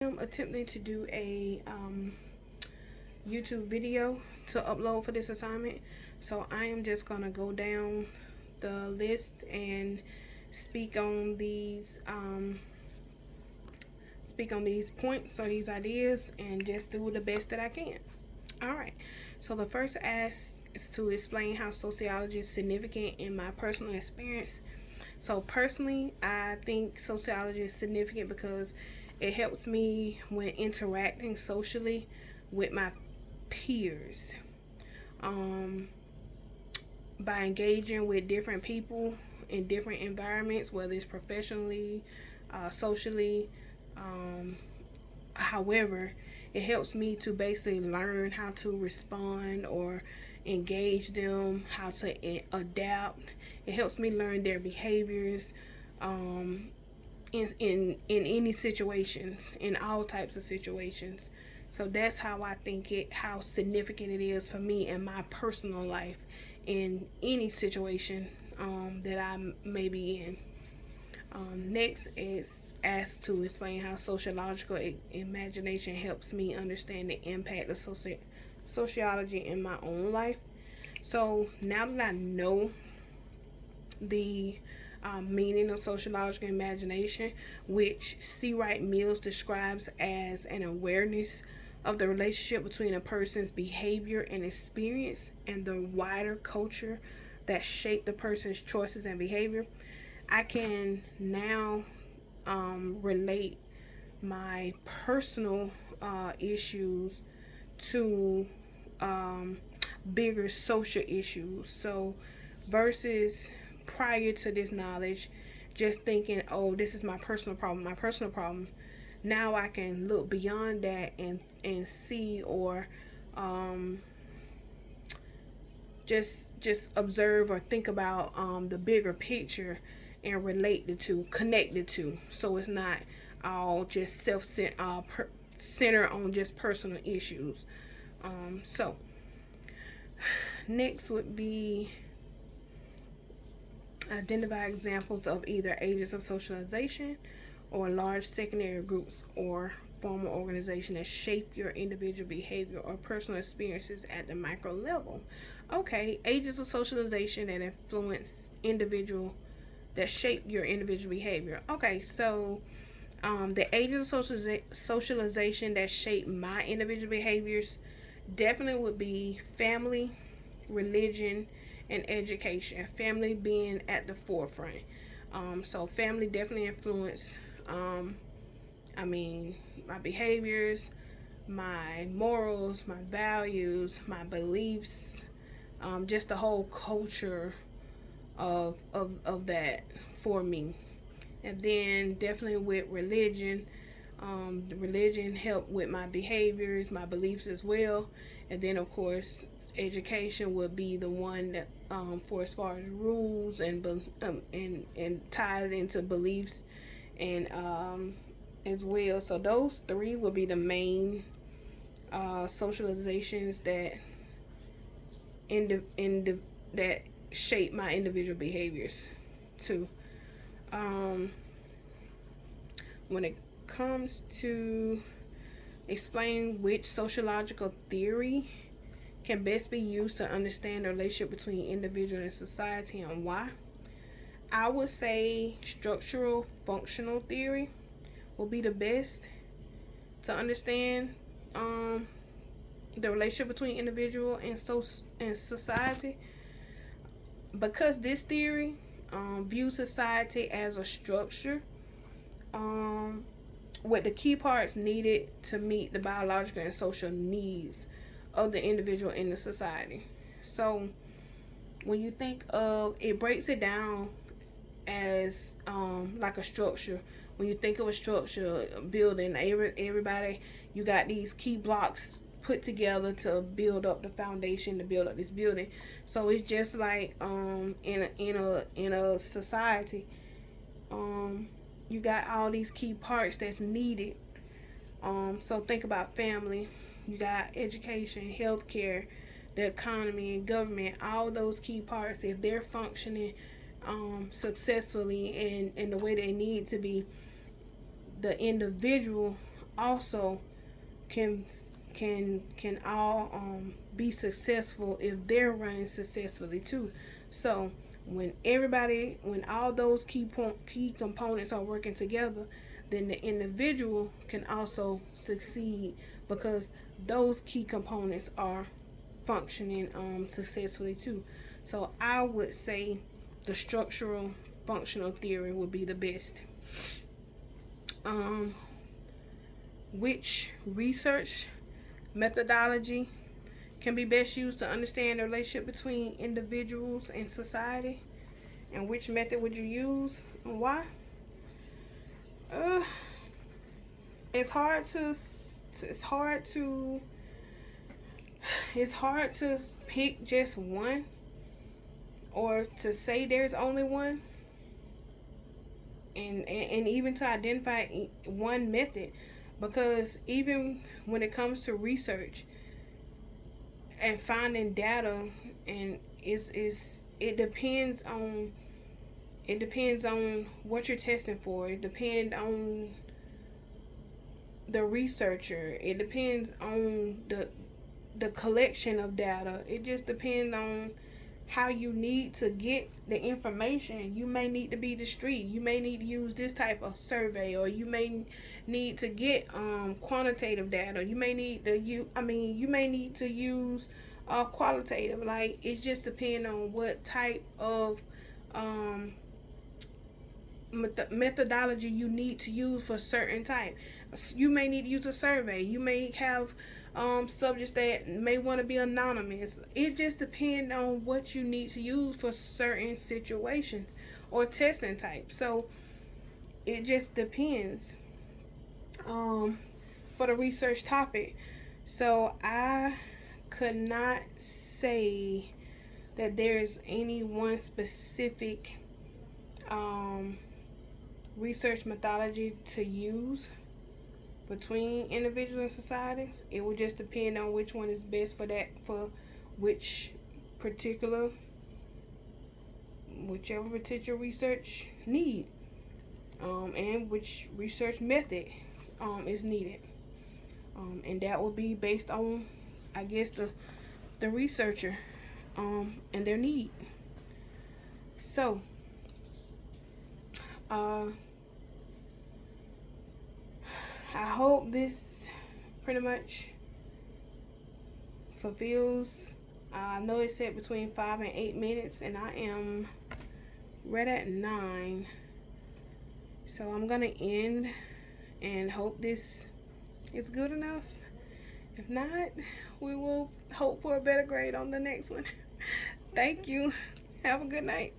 I'm attempting to do a YouTube video to upload for this assignment. So I am just going to go down the list and speak on these points or these ideas and just do the best that I can. Alright, so the first ask is to explain how sociology is significant in my personal experience. So personally, I think sociology is significant because it helps me when interacting socially with my peers. By engaging with different people in different environments, whether it's professionally, socially, however, it helps me to basically learn how to respond or engage them, how to adapt. It helps me learn their behaviors in any situations, in all types of situations. So that's how I think how significant it is for me in my personal life in any situation that I may be in. Next is asked to explain how sociological imagination helps me understand the impact of sociology in my own life. So now that I know the meaning of sociological imagination, which C. Wright Mills describes as an awareness of the relationship between a person's behavior and experience and the wider culture that shape the person's choices and behavior, I can now relate my personal issues to bigger social issues. So versus prior to this knowledge just thinking, oh, this is my personal problem, now I can look beyond that and see or just observe or think about the bigger picture and relate the two, connect the two, so it's not all just center on just personal issues. So next would be identify examples of either ages of socialization or large secondary groups or formal organization that shape your individual behavior or personal experiences at the micro level. Okay, ages of socialization that influence that shape your individual behavior. Okay, so the ages of socialization that shape my individual behaviors definitely would be family, religion, and education. Family being at the forefront. So family definitely influence my behaviors, my morals, my values, my beliefs, just the whole culture of that for me. And then definitely with religion, the religion helped with my behaviors, my beliefs as well. And then of course education would be the one that for as far as rules and ties into beliefs and as well. So those three will be the main socializations that that shape my individual behaviors too. When it comes to explain which sociological theory can best be used to understand the relationship between individual and society and why, I would say structural functional theory will be the best to understand the relationship between individual and society, because this theory views society as a structure with the key parts needed to meet the biological and social needs of the individual in the society. So when you think of it, breaks it down as like a structure. When you think of a structure, a building, everybody, you got these key blocks put together to build up the foundation, to build up this building. So it's just like in a society, you got all these key parts that's needed. So think about family, you got education, healthcare, the economy, and government. All those key parts, if they're functioning successfully and in the way they need to be, the individual also can all be successful if they're running successfully too. So when all those key components are working together, then the individual can also succeed because those key components are functioning successfully too. So I would say the structural functional theory would be the best. Which research methodology can be best used to understand the relationship between individuals and society, and which method would you use and why? Uh, it's hard to pick just one or to say there's only one, and even to identify one method, because even when it comes to research and finding data, and it depends on what you're testing for. It depends on the researcher. It depends on the collection of data. It just depends on how you need to get the information. You may need to be discreet. You may need to use this type of survey, or you may need to get quantitative data. You may need to use qualitative. Like, it just depends on what type of methodology you need to use for certain type. You may need to use a survey. You may have subjects that may want to be anonymous. It just depends on what you need to use for certain situations or testing type. So it just depends for the research topic. So I could not say that there's any one specific research methodology to use between individuals and societies. It would just depend on which one is best for whichever particular research need, and which research method is needed, and that will be based on, I guess, the researcher and their need. So I hope this pretty much fulfills. I know it said between 5 and 8 minutes, and I am right at 9. So I'm gonna end and hope this is good enough. If not, we will hope for a better grade on the next one. Thank you. Have a good night.